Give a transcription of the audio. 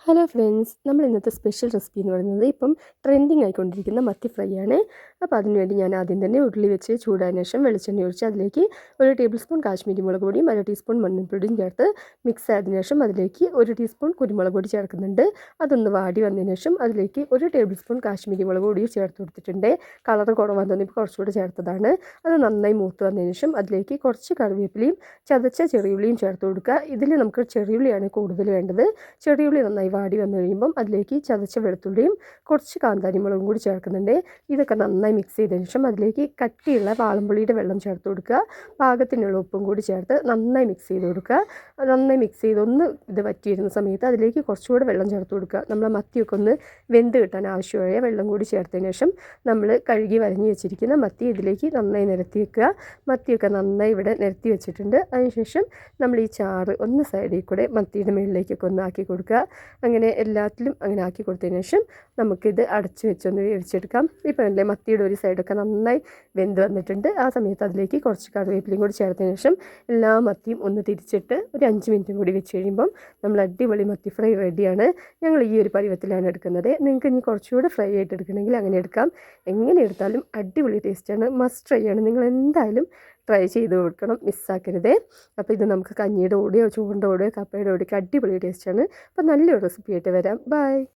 Hello friends, നമ്മൾ ഇന്നത്തെ special recipe എന്ന് പറയുന്നത് ഇപ്പം ട്രെൻഡിങ് ആയിക്കൊണ്ടിരിക്കുന്ന മത്തി ഫ്രൈ ആണ്. അപ്പോൾ അതിനുവേണ്ടി ഞാൻ ആദ്യം തന്നെ ഉരുളി വെച്ച് ചൂടായതിനു ശേഷം വെളിച്ചെണ്ണ ഒഴിച്ച് അതിലേക്ക് 1 ടേബിൾ സ്പൂൺ കാശ്മീരി മുളക് പൊടിയും 1 ടീസ്പൂൺ മഞ്ഞൾപ്പൊടിയും ചേർത്ത് മിക്സ് ആയതിനു ശേഷം അതിലേക്ക് 1 ടീസ്പൂൺ കുരുമുളക് പൊടി ചേർക്കുന്നുണ്ട്. അതൊന്ന് വാടി വന്നതിന് ശേഷം അതിലേക്ക് 1 ടേബിൾ സ്പൂൺ കാശ്മീരി മുളക് പൊടി ചേർത്ത് കൊടുത്തിട്ടുണ്ട്. കളർ കുറവാന്ന് തോന്നിയപ്പോൾ കുറച്ചുകൂടി ചേർത്തതാണ്. അത് നന്നായി മൂത്ത് വന്നതിന് ശേഷം അതിലേക്ക് കുറച്ച് കറിവേപ്പിലയും ചതച്ച ചെറിയുള്ളിയും ചേർത്ത് കൊടുക്കുക. ഇതിൽ നമുക്ക് ചെറിയുള്ളിയാണ് കൂടുതൽ വേണ്ടത്. ചെറിയുള്ളി നന്നായി വാടി വന്നു കഴിയുമ്പം അതിലേക്ക് ചതച്ച വെളുത്തുള്ളിയും കുറച്ച് കാന്താരി മുളകും കൂടി ചേർക്കുന്നുണ്ട്. ഇതൊക്കെ നന്നായി മിക്സ് ചെയ്തതിന് ശേഷം അതിലേക്ക് കട്ടിയുള്ള വാളംപുളിയുടെ വെള്ളം ചേർത്ത് കൊടുക്കുക. പാകത്തിനുള്ള ഉപ്പും കൂടി ചേർത്ത് നന്നായി മിക്സ് ചെയ്ത് കൊടുക്കുക. നന്നായി മിക്സ് ചെയ്ത് ഒന്ന് ഇത് വറ്റിയിരുന്ന സമയത്ത് അതിലേക്ക് കുറച്ചുകൂടെ വെള്ളം ചേർത്ത് കൊടുക്കുക. നമ്മൾ മത്തിയൊക്കെ ഒന്ന് വെന്ത് കിട്ടാൻ ആവശ്യമായ വെള്ളം കൂടി ചേർത്തതിന് ശേഷം നമ്മൾ കഴുകി വരഞ്ഞ് വെച്ചിരിക്കുന്ന മത്തി ഇതിലേക്ക് നന്നായി നിരത്തി വെക്കുക. മത്തിയൊക്കെ നന്നായി ഇവിടെ നിരത്തി വെച്ചിട്ടുണ്ട്. അതിനുശേഷം നമ്മൾ ഈ ചാറ് ഒന്ന് സൈഡിൽ കൂടെ മത്തിയുടെ മുകളിലേക്കൊക്കെ ഒന്ന് ആക്കി കൊടുക്കുക. അങ്ങനെ എല്ലാത്തിലും അങ്ങനെ ആക്കി കൊടുത്തതിന് ശേഷം നമുക്കിത് അടച്ച് വെച്ചൊന്ന് വേവിച്ചെടുക്കാം. ഇപ്പോൾ എൻ്റെ മത്തിയുടെ ഒരു സൈഡൊക്കെ നന്നായി വെന്ത് വന്നിട്ടുണ്ട്. ആ സമയത്ത് അതിലേക്ക് കുറച്ച് കറിവേപ്പിലയും കൂടി ചേർത്തതിന് ശേഷം എല്ലാ മത്തിയും ഒന്ന് തിരിച്ചിട്ട് ഒരു 5 മിനിറ്റും കൂടി വെച്ച് കഴിയുമ്പം നമ്മൾ അടിപൊളി മത്തി ഫ്രൈ റെഡിയാണ്. ഞങ്ങൾ ഈ ഒരു പരുവത്തിലാണ് എടുക്കുന്നത്. നിങ്ങൾക്ക് ഇനി കുറച്ചുകൂടെ ഫ്രൈ ആയിട്ട് എടുക്കണമെങ്കിൽ അങ്ങനെ എടുക്കാം. എങ്ങനെ എടുത്താലും അടിപൊളി ടേസ്റ്റാണ്. മസ്റ്റ് ട്രൈ ആണ്. നിങ്ങൾ എന്തായാലും ട്രൈ ചെയ്ത് കൊടുക്കണം, മിസ്സാക്കരുതേ. അപ്പോൾ ഇത് നമുക്ക് കഞ്ഞിയുടെ കൂടെയോ ചോറിൻ്റെ കൂടെയോ കപ്പയുടെ കൂടെയൊക്കെ അടിപൊളി ടേസ്റ്റാണ്. അപ്പോൾ നല്ലൊരു റെസിപ്പി ആയിട്ട് വരാം. ബൈ.